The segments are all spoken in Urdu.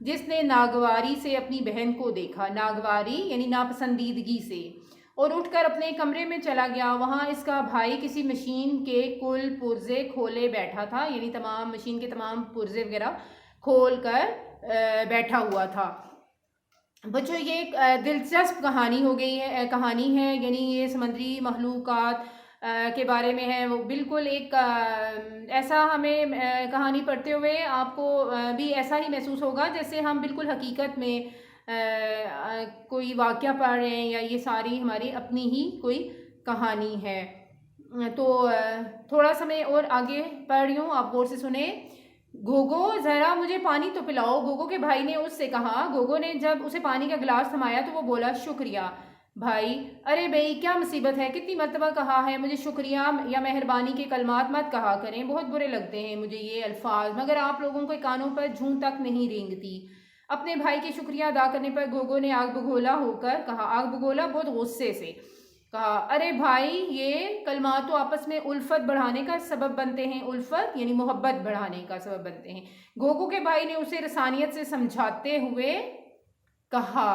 جس نے ناگواری سے اپنی بہن کو دیکھا، ناگواری یعنی ناپسندیدگی سے، اور اٹھ کر اپنے کمرے میں چلا گیا۔ وہاں اس کا بھائی کسی مشین کے کل پرزے کھولے بیٹھا تھا، یعنی تمام مشین کے تمام پرزے وغیرہ کھول کر بیٹھا ہوا تھا۔ بچوں یہ ایک دلچسپ کہانی ہے، یعنی یہ سمندری مخلوقات کے بارے میں ہے۔ وہ بالکل ایک ایسا ہمیں کہانی پڑھتے ہوئے آپ کو بھی ایسا ہی محسوس ہوگا جیسے ہم بالکل حقیقت میں کوئی واقعہ پڑھ رہے ہیں، یا یہ ساری ہماری اپنی ہی کوئی کہانی ہے۔ تو تھوڑا سا میں اور آگے پڑھ رہی ہوں، آپ غور سے سنیں۔ گوگو ذرا مجھے پانی تو پلاؤ، گوگو کے بھائی نے اس سے کہا۔ گوگو نے جب اسے پانی کا گلاس تھمایا تو وہ بولا شکریہ بھائی۔ ارے بھائی کیا مصیبت ہے، کتنی مرتبہ کہا ہے مجھے شکریہ یا مہربانی کے کلمات مت کہا کریں، بہت برے لگتے ہیں مجھے یہ الفاظ، مگر آپ لوگوں کے کانوں پر جوں تک نہیں رینگتی۔ اپنے بھائی کے شکریہ ادا کرنے پر گوگو نے آگ بگولا ہو کر کہا، آگ بگولا بہت غصے سے کہا، ارے بھائی یہ کلمات تو آپس میں الفت بڑھانے کا سبب بنتے ہیں، الفت یعنی محبت بڑھانے کا سبب بنتے ہیں۔ گوگو کے بھائی نے اسے رسانیت سے سمجھاتے ہوئے کہا،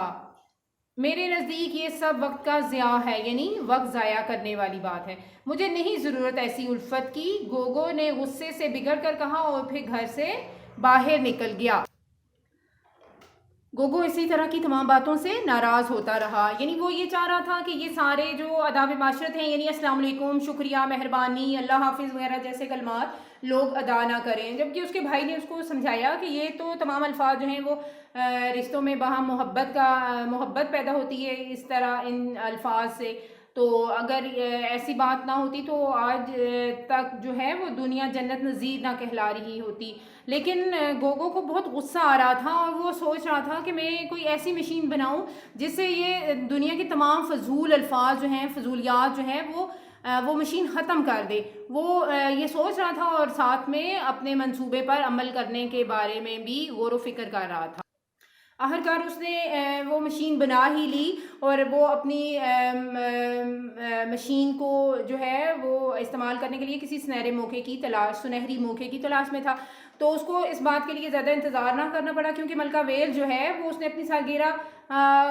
میرے نزدیک یہ سب وقت کا ضیاع ہے، یعنی وقت ضائع کرنے والی بات ہے، مجھے نہیں ضرورت ایسی الفت کی۔ گوگو نے غصے سے بگڑ کر کہا اور پھر گھر سے باہر نکل گیا۔ گوگو اسی طرح کی تمام باتوں سے ناراض ہوتا رہا، یعنی وہ یہ چاہ رہا تھا کہ یہ سارے جو آداب معاشرت ہیں، یعنی السلام علیکم، شکریہ، مہربانی، اللہ حافظ وغیرہ جیسے کلمات لوگ ادا نہ کریں، جبکہ اس کے بھائی نے اس کو سمجھایا کہ یہ تو تمام الفاظ جو ہیں وہ رشتوں میں باہم محبت پیدا ہوتی ہے اس طرح ان الفاظ سے، تو اگر ایسی بات نہ ہوتی تو آج تک جو ہے وہ دنیا جنت نظیر نہ کہلا رہی ہوتی۔ لیکن گوگو کو بہت غصہ آ رہا تھا اور وہ سوچ رہا تھا کہ میں کوئی ایسی مشین بناؤں جس سے یہ دنیا کے تمام فضول الفاظ جو ہیں، فضولیات جو ہیں وہ مشین ختم کر دے۔ وہ یہ سوچ رہا تھا اور ساتھ میں اپنے منصوبے پر عمل کرنے کے بارے میں بھی غور و فکر کر رہا تھا۔ آخرکار اس نے وہ مشین بنا ہی لی اور وہ اپنی مشین کو جو ہے وہ استعمال کرنے کے لیے کسی سنہری موقع کی تلاش میں تھا۔ تو اس کو اس بات کے لیے زیادہ انتظار نہ کرنا پڑا، کیونکہ ملکہ ویل جو ہے وہ اس نے اپنی سالگرہ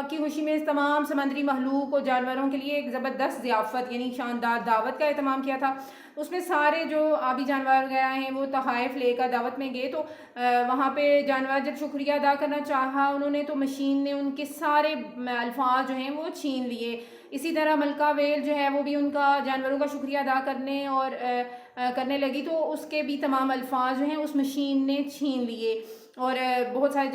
کی خوشی میں اس تمام سمندری مخلوق اور جانوروں کے لیے ایک زبردست ضیافت یعنی شاندار دعوت کا اہتمام کیا تھا۔ اس میں سارے جو آبی جانور وغیرہ ہیں وہ تحائف لے کر دعوت میں گئے، تو وہاں پہ جانور جب شکریہ ادا کرنا چاہا انہوں نے، تو مشین نے ان کے سارے الفاظ جو ہیں وہ چھین لیے۔ اسی طرح ملکہ ویل جو ہے وہ بھی ان کا جانوروں کا شکریہ ادا کرنے لگی، تو اس کے بھی تمام الفاظ جو ہیں اس مشین نے چھین لیے، اور بہت سارے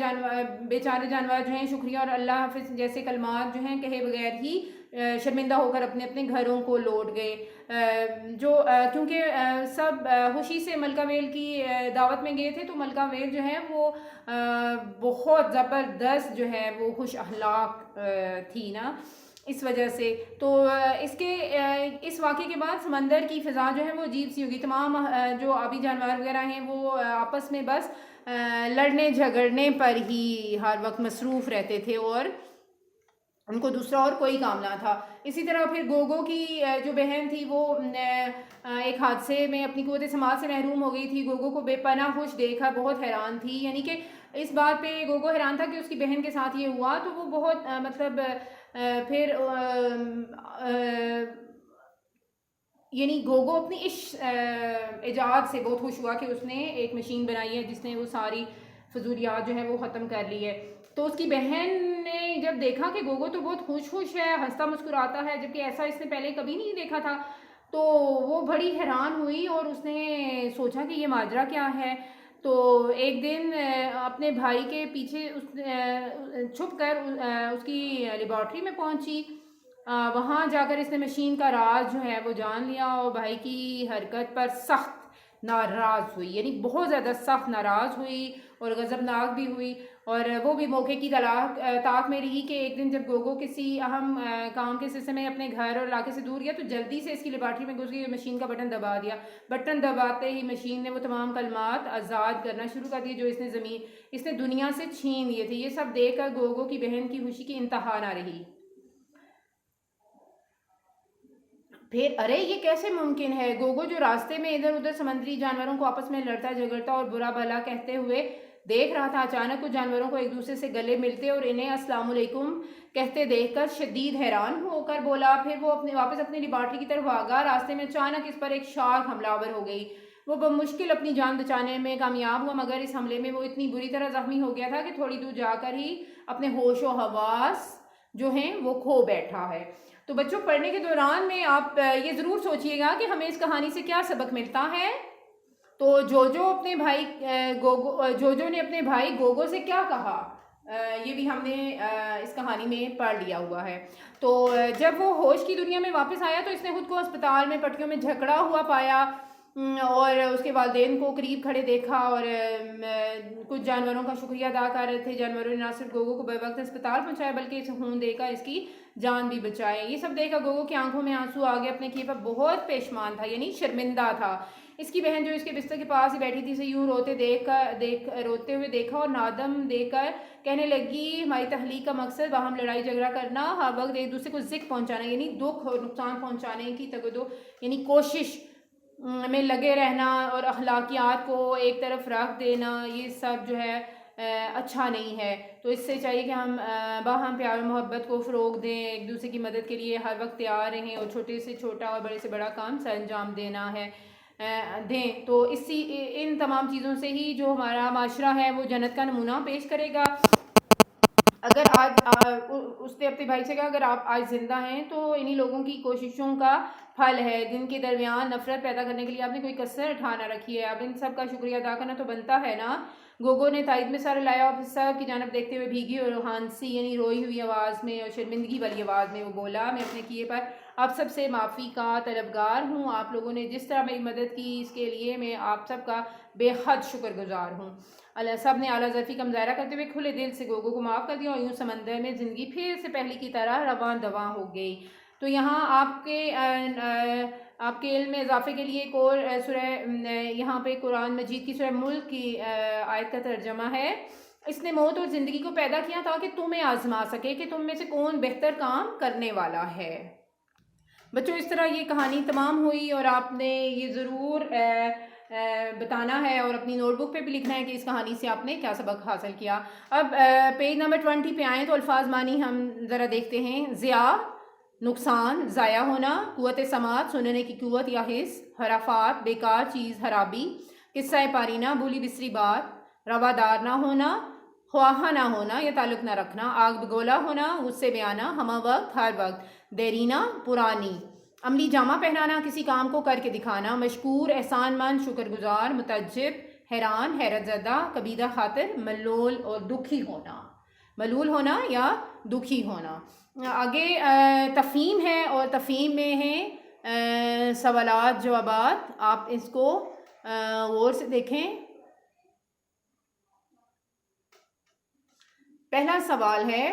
بیچارے جانور جو ہیں شکریہ اور اللہ حافظ جیسے کلمات جو ہیں کہے بغیر ہی شرمندہ ہو کر اپنے اپنے گھروں کو لوٹ گئے۔ کیونکہ سب خوشی سے ملکہ ویل کی دعوت میں گئے تھے، تو ملکہ ویل جو ہے وہ بہت زبردست جو ہے وہ خوش اخلاق تھی نا، اس وجہ سے۔ تو اس واقعے کے بعد سمندر کی فضا جو ہے وہ عجیب سی ہوگی، تمام جو آبی جانور وغیرہ ہیں وہ آپس میں بس لڑنے جھگڑنے پر ہی ہر وقت مصروف رہتے تھے اور ان کو دوسرا اور کوئی کام نہ تھا۔ اسی طرح پھر گوگو کی جو بہن تھی وہ ایک حادثے میں اپنی قوت سماعت سے محروم ہو گئی تھی۔ گوگو کو بے پناہ خوش دیکھا بہت حیران تھی، یعنی کہ اس بات پہ گوگو حیران تھا کہ اس کی بہن کے ساتھ یہ ہوا، تو وہ بہت پھر یعنی گوگو اپنی اس ایجاد سے بہت خوش ہوا کہ اس نے ایک مشین بنائی ہے جس نے وہ ساری فضولیات جو ہے وہ ختم کر لی ہے۔ تو اس کی بہن نے جب دیکھا کہ گوگو تو بہت خوش ہے، ہنستا مسکراتا ہے، جبکہ ایسا اس نے پہلے کبھی نہیں دیکھا تھا، تو وہ بڑی حیران ہوئی اور اس نے سوچا کہ یہ ماجرا کیا ہے۔ تو ایک دن اپنے بھائی کے پیچھے چھپ کر اس کی لیبارٹری میں پہنچی، وہاں جا کر اس نے مشین کا راز جو ہے وہ جان لیا اور بھائی کی حرکت پر سخت ناراض ہوئی، یعنی بہت زیادہ سخت ناراض ہوئی اور غضبناک بھی ہوئی، اور وہ بھی موقع کی طاق میں رہی کہ ایک دن جب گوگو کسی اہم کام کے سلسلے میں اپنے گھر اور علاقے سے دور گیا تو جلدی سے اس کی لیبارٹری میں گھس گئی اور مشین کا بٹن دبا دیا۔ بٹن دباتے ہی مشین نے وہ تمام کلمات آزاد کرنا شروع کر دیے جو اس نے دنیا سے چھین لیے تھے۔ یہ سب دیکھ کر گوگو کی بہن کی خوشی کی انتہا نہ رہی۔ پھر ارے یہ کیسے ممکن ہے؟ گوگو جو راستے میں ادھر ادھر سمندری جانوروں کو آپس میں لڑتا جھگڑتا اور برا بھلا کہتے ہوئے دیکھ رہا تھا اچانک کچھ جانوروں کو ایک دوسرے سے گلے ملتے اور انہیں السلام علیکم کہتے دیکھ کر شدید حیران ہو کر بولا. پھر وہ واپس اپنی لیبارٹری کی طرف بھاگا. راستے میں اچانک اس پر ایک شارک حملہ آور ہو گئی. وہ بمشکل اپنی جان بچانے میں کامیاب ہوا، مگر اس حملے میں وہ اتنی بری طرح زخمی ہو گیا تھا کہ تھوڑی دور جا کر ہی اپنے ہوش و حواس جو ہیں وہ کھو بیٹھا ہے. تو بچوں پڑھنے کے دوران میں آپ یہ ضرور سوچئے گا کہ ہمیں اس کہانی سے کیا سبق ملتا ہے. تو جوجو نے اپنے بھائی گوگو سے کیا کہا یہ بھی ہم نے اس کہانی میں پڑھ لیا ہوا ہے. تو جب وہ ہوش کی دنیا میں واپس آیا تو اس نے خود کو اسپتال میں پٹیوں میں جھکڑا ہوا پایا اور اس کے والدین کو قریب کھڑے دیکھا اور کچھ جانوروں کا شکریہ ادا کر رہے تھے. جانوروں نے نہ صرف گوگو کو بے وقت اسپتال پہنچایا بلکہ اسے خون دے کر اس کی جان بھی بچائے. یہ سب دیکھ کر گوگو کی آنکھوں میں آنسو آ گئے. اپنے کیے پر بہت پشیمان تھا، یعنی شرمندہ تھا. اس کی بہن جو اس کے بستر کے پاس ہی بیٹھی تھی اسے یوں روتے ہوئے دیکھا اور نادم دے کر کہنے لگی ہماری تخلیق کا مقصد باہم لڑائی جھگڑا کرنا، ہر وقت ایک دوسرے کو ذکر پہنچانا، یعنی دکھ اور نقصان پہنچانے کی تگدو یعنی کوشش میں لگے رہنا اور اخلاقیات کو ایک طرف رکھ دینا، یہ سب جو ہے اچھا نہیں ہے. تو اس سے چاہیے کہ ہم باہم پیار و محبت کو فروغ دیں، ایک دوسرے کی مدد کے لیے ہر وقت تیار رہیں اور چھوٹے سے چھوٹا اور بڑے سے بڑا کام سر انجام دینا ہے دیں. تو ان تمام چیزوں سے ہی جو ہمارا معاشرہ ہے وہ جنت کا نمونہ پیش کرے گا. اگر آج اس نے اپنے بھائی سے کہا اگر آپ آج زندہ ہیں تو انہی لوگوں کی کوششوں کا پھل ہے جن کے درمیان نفرت پیدا کرنے کے لیے آپ نے کوئی کسر اٹھا نہ رکھی ہے. اب ان سب کا شکریہ ادا کرنا تو بنتا ہے نا. گوگو نے تائید میں سر ہلایا اور سب کی جانب دیکھتے ہوئے بھیگی اور ہانسی یعنی روئی ہوئی آواز میں اور شرمندگی والی آواز میں وہ بولا میں اپنے کیے پر آپ سب سے معافی کا طلبگار ہوں. آپ لوگوں نے جس طرح میری مدد کی اس کے لیے میں آپ سب کا بے حد شکر گزار ہوں. سب نے اعلیٰ ظرفی کا مظاہرہ کرتے ہوئے کھلے دل سے گوگو کو معاف کر دیا اور یوں سمندر میں زندگی پھر سے پہلی کی طرح رواں دواں ہو گئی. تو یہاں آپ کے علم میں اضافے کے لیے ایک اور سورہ یہاں پہ قرآن مجید کی سورہ ملک کی آیت کا ترجمہ ہے. اس نے موت اور زندگی کو پیدا کیا تاکہ تمہیں آزما سکے کہ تم میں سے کون بہتر کام کرنے والا ہے. بچوں اس طرح یہ کہانی تمام ہوئی اور آپ نے یہ ضرور بتانا ہے اور اپنی نوٹ بک پہ بھی لکھنا ہے کہ اس کہانی سے آپ نے کیا سبق حاصل کیا. اب پیج نمبر 20 پہ آئیں تو الفاظ معنی ہم ذرا دیکھتے ہیں. ضیاء نقصان، ضائع ہونا، قوت سماعت سننے کی قوت یا حس، خرافات بیکار چیز خرابی، قصہ پارینہ بولی بسری بات، روادار نہ ہونا، خواہاں نہ ہونا یا تعلق نہ رکھنا، آگ بگولا ہونا، غصے میں آنا، ہمہ وقت ہر وقت، دیرینہ پرانی، عملی جامہ پہنانا کسی کام کو کر کے دکھانا، مشکور احسان مند شکر گزار، متعجب حیران حیرت زدہ، کبیدہ خاطر، ملول اور دکھی ہونا، ملول ہونا یا دکھی ہونا. آگے تفہیم ہے اور تفہیم میں ہیں سوالات جوابات. آپ اس کو غور سے دیکھیں. پہلا سوال ہے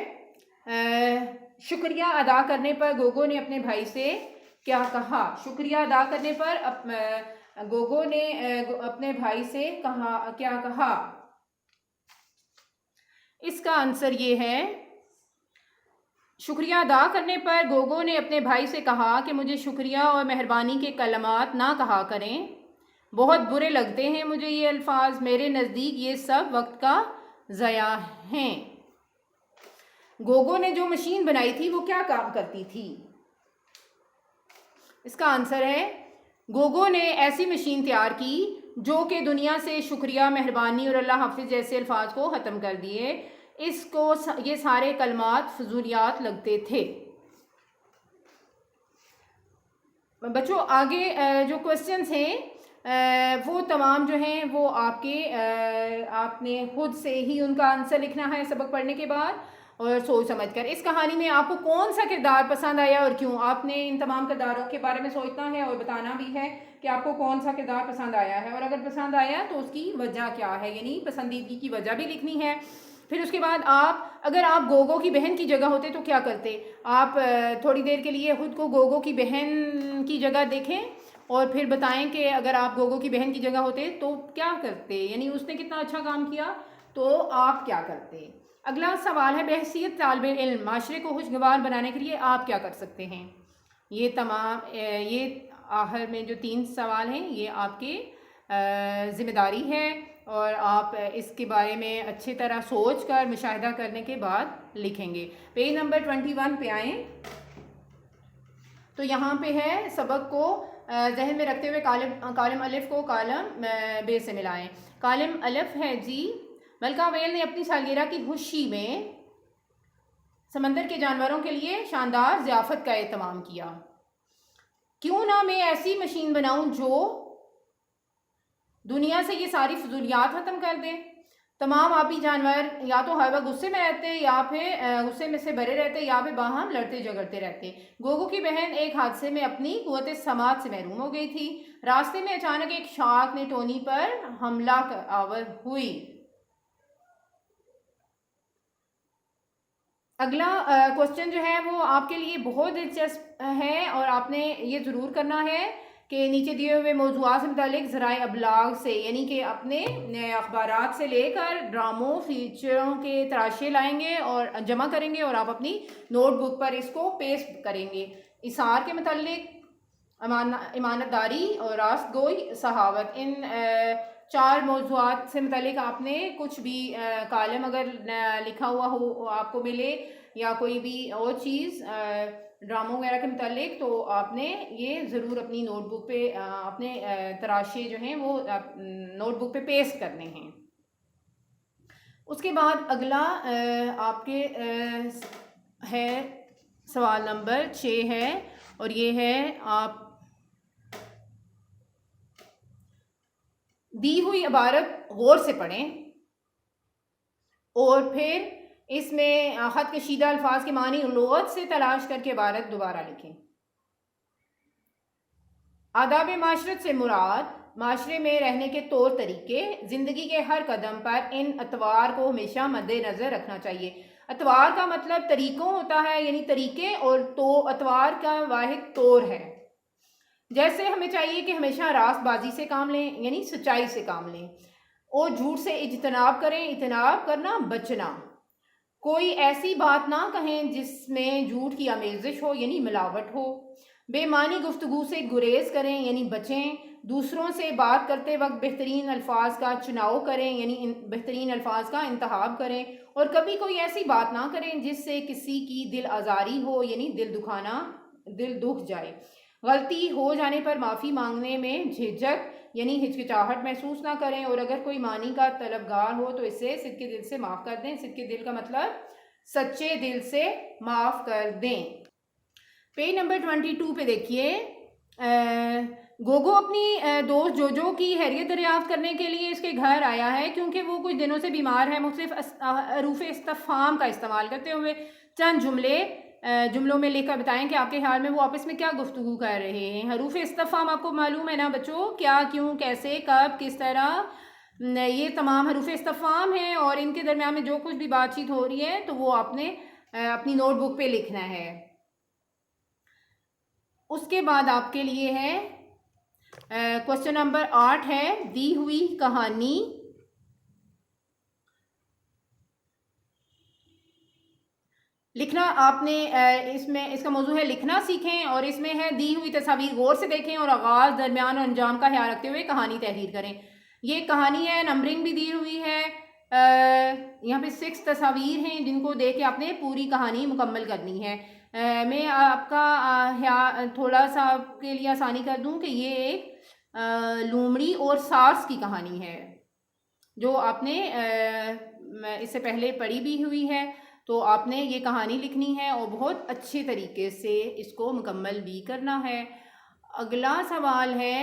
شکریہ ادا کرنے پر گوگو نے اپنے بھائی سے کیا کہا. شکریہ ادا کرنے پر گوگو نے اپنے بھائی سے کیا کہا. اس کا آنسر یہ ہے شکریہ ادا کرنے پر گوگو نے اپنے بھائی سے کہا کہ مجھے شکریہ اور مہربانی کے کلمات نہ کہا کریں، بہت برے لگتے ہیں مجھے یہ الفاظ، میرے نزدیک یہ سب وقت کا ضیاع ہیں. گوگو نے جو مشین بنائی تھی وہ کیا کام کرتی تھی. اس کا آنسر ہے گوگو نے ایسی مشین تیار کی جو کہ دنیا سے شکریہ، مہربانی اور اللہ حافظ جیسے الفاظ کو ختم کر دیے. اس کو یہ سارے کلمات فضولیات لگتے تھے. بچوں آگے جو کوسچنز ہیں وہ تمام جو ہیں وہ آپ نے خود سے ہی ان کا آنسر لکھنا ہے سبق پڑھنے کے بعد اور سوچ سمجھ کر. اس کہانی میں آپ کو کون سا کردار پسند آیا اور کیوں، آپ نے ان تمام کرداروں کے بارے میں سوچنا ہے اور بتانا بھی ہے کہ آپ کو کون سا کردار پسند آیا ہے اور اگر پسند آیا تو اس کی وجہ کیا ہے، یعنی پسندیدگی کی وجہ بھی لکھنی ہے. پھر اس کے بعد اگر آپ گوگو کی بہن کی جگہ ہوتے تو کیا کرتے. آپ تھوڑی دیر کے لیے خود کو گوگو کی بہن کی جگہ دیکھیں اور پھر بتائیں کہ اگر آپ گوگو کی بہن کی جگہ ہوتے تو کیا کرتے، یعنی اس نے کتنا اچھا کام کیا تو آپ کیا کرتے. اگلا سوال ہے بحیثیت طالب علم معاشرے کو خوشگوار بنانے کے لیے آپ کیا کر سکتے ہیں. یہ آخر میں جو 3 سوال ہیں یہ آپ کے ذمہ داری ہے اور آپ اس کے بارے میں اچھی طرح سوچ کر مشاہدہ کرنے کے بعد لکھیں گے۔ پیج نمبر 21 پہ آئیں تو یہاں پہ ہے سبق کو ذہن میں رکھتے ہوئے کالم الف کو کالم بے سے ملائیں۔ کالم الف ہے جی، ملکہ ویل نے اپنی سالگرہ کی خوشی میں سمندر کے جانوروں کے لیے شاندار ضیافت کا اہتمام کیا۔ کیوں نہ میں ایسی مشین بناؤں جو دنیا سے یہ ساری فضولیات ختم کر دے۔ تمام آبی جانور یا تو ہر وقت غصے میں رہتے یا پھر غصے میں سے بھرے رہتے یا پھر باہم لڑتے جھگڑتے رہتے۔ گوگو کی بہن ایک حادثے میں اپنی قوت سماعت سے محروم ہو گئی تھی۔ راستے میں اچانک ایک شارک نے ٹونی پر حملہ آور ہوئی۔ اگلا کوسچن جو ہے وہ آپ کے لیے بہت دلچسپ ہے اور آپ نے یہ ضرور کرنا ہے کہ نیچے دیے ہوئے موضوعات سے متعلق ذرائع ابلاغ سے، یعنی کہ اپنے اخبارات سے لے کر ڈراموں فیچروں کے تراشے لائیں گے اور جمع کریں گے اور آپ اپنی نوٹ بک پر اس کو پیسٹ کریں گے۔ اثار کے متعلق امانت داری اور راست گوئی صحاوت، ان 4 موضوعات سے متعلق آپ نے کچھ بھی کالم اگر لکھا ہوا ہو آپ کو ملے یا کوئی بھی اور چیز ڈراموں وغیرہ کے متعلق، تو آپ نے یہ ضرور اپنی نوٹ بک پہ اپنے تراشے جو ہیں وہ نوٹ بک پہ پیسٹ کرنے ہیں۔ اس کے بعد اگلا آپ کے ہے سوال نمبر 6 ہے اور یہ ہے آپ دی ہوئی عبارت غور سے پڑھیں اور پھر اس میں خط کشیدہ الفاظ کے معنی لغت سے تلاش کر کے عبارت دوبارہ لکھیں۔ آداب معاشرت سے مراد معاشرے میں رہنے کے طور طریقے، زندگی کے ہر قدم پر ان اطوار کو ہمیشہ مد نظر رکھنا چاہیے۔ اطوار کا مطلب طریقوں ہوتا ہے، یعنی طریقے، اور تو اطوار کا واحد طور ہے۔ جیسے ہمیں چاہیے کہ ہمیشہ راست بازی سے کام لیں، یعنی سچائی سے کام لیں، اور جھوٹ سے اجتناب کریں، اجتناب کرنا بچنا۔ کوئی ایسی بات نہ کہیں جس میں جھوٹ کی آمیزش ہو، یعنی ملاوٹ ہو۔ بے معنی گفتگو سے گریز کریں، یعنی بچیں۔ دوسروں سے بات کرتے وقت بہترین الفاظ کا چناؤ کریں، یعنی بہترین الفاظ کا انتخاب کریں، اور کبھی کوئی ایسی بات نہ کریں جس سے کسی کی دل آزاری ہو، یعنی دل دکھ جائے۔ غلطی ہو جانے پر معافی مانگنے میں جھجک، یعنی ہچکچاہٹ محسوس نہ کریں، اور اگر کوئی معنی کا طلبگار ہو تو اسے صدقے دل سے معاف کر دیں۔ صدقے دل کا مطلب سچے دل سے معاف کر دیں۔ پیج نمبر 22 پہ دیکھیے، گوگو اپنی دوست جوجو کی خیریت دریافت کرنے کے لیے اس کے گھر آیا ہے کیونکہ وہ کچھ دنوں سے بیمار ہے۔ مختلف حروف استفہام کا استعمال کرتے ہوئے چند جملوں میں لکھ کر بتائیں کہ آپ کے خیال میں وہ آپس میں کیا گفتگو کر رہے ہیں۔ حروف استفہام آپ کو معلوم ہے نا بچوں، کیا، کیوں، کیسے، کب، کس طرح، یہ تمام حروف استفہام ہیں اور ان کے درمیان میں جو کچھ بھی بات چیت ہو رہی ہے تو وہ آپ نے اپنی نوٹ بک پہ لکھنا ہے۔ اس کے بعد آپ کے لیے ہے کوسچن نمبر 8 ہے، دی ہوئی کہانی لکھنا۔ آپ نے اس کا موضوع ہے لکھنا سیکھیں، اور اس میں ہے دی ہوئی تصاویر غور سے دیکھیں اور آغاز، درمیان اور انجام کا خیال رکھتے ہوئے کہانی تحریر کریں۔ یہ کہانی ہے، نمبرنگ بھی دی ہوئی ہے، یہاں پہ 6 تصاویر ہیں جن کو دیکھ کے آپ نے پوری کہانی مکمل کرنی ہے۔ میں آپ کا تھوڑا سا آپ کے لیے آسانی کر دوں کہ یہ ایک لومڑی اور سارس کی کہانی ہے جو آپ نے اس سے پہلے پڑھی بھی ہوئی ہے، تو آپ نے یہ کہانی لکھنی ہے اور بہت اچھے طریقے سے اس کو مکمل بھی کرنا ہے۔ اگلا سوال ہے،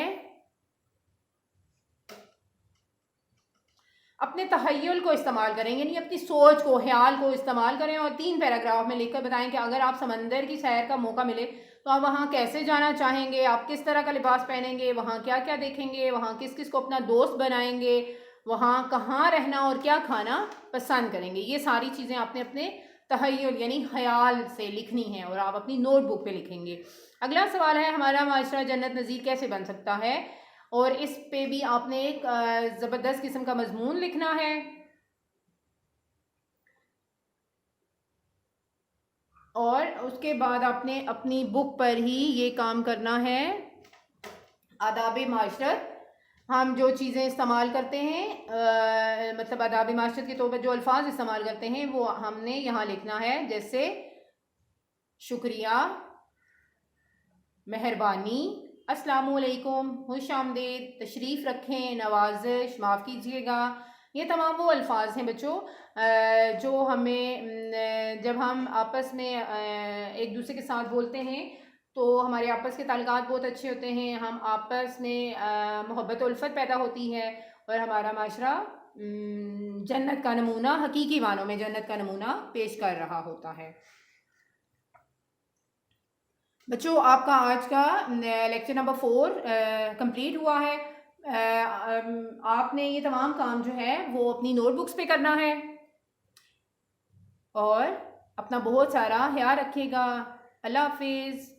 اپنے تخیل کو استعمال کریں، یعنی اپنی سوچ کو، خیال کو استعمال کریں اور 3 پیراگراف میں لکھ کر بتائیں کہ اگر آپ سمندر کی سیر کا موقع ملے تو آپ وہاں کیسے جانا چاہیں گے، آپ کس طرح کا لباس پہنیں گے، وہاں کیا کیا دیکھیں گے، وہاں کس کس کو اپنا دوست بنائیں گے، وہاں کہاں رہنا اور کیا کھانا پسند کریں گے۔ یہ ساری چیزیں آپ نے اپنے تخیل یعنی خیال سے لکھنی ہیں اور آپ اپنی نوٹ بک پہ لکھیں گے۔ اگلا سوال ہے، ہمارا معاشرہ جنت نظیر کیسے بن سکتا ہے، اور اس پہ بھی آپ نے ایک زبردست قسم کا مضمون لکھنا ہے۔ اور اس کے بعد آپ نے اپنی بک پر ہی یہ کام کرنا ہے، آداب معاشرت ہم جو چیزیں استعمال کرتے ہیں مطلب آداب معاشرت کے طور پر جو الفاظ استعمال کرتے ہیں وہ ہم نے یہاں لکھنا ہے، جیسے شکریہ، مہربانی، السلام علیکم، خوش آمدید، تشریف رکھیں، نوازش، معاف کیجیے گا. یہ تمام وہ الفاظ ہیں بچوں جو ہمیں جب ہم آپس میں ایک دوسرے کے ساتھ بولتے ہیں تو ہمارے آپس کے تعلقات بہت اچھے ہوتے ہیں، ہم آپس میں محبت و الفت پیدا ہوتی ہے، اور ہمارا معاشرہ جنت کا نمونہ، حقیقی معنوں میں جنت کا نمونہ پیش کر رہا ہوتا ہے. بچوں آپ کا آج کا لیکچر نمبر 4 کمپلیٹ ہوا ہے. آپ نے یہ تمام کام جو ہے وہ اپنی نوٹ بکس پہ کرنا ہے، اور اپنا بہت سارا خیال رکھیے گا. اللہ حافظ.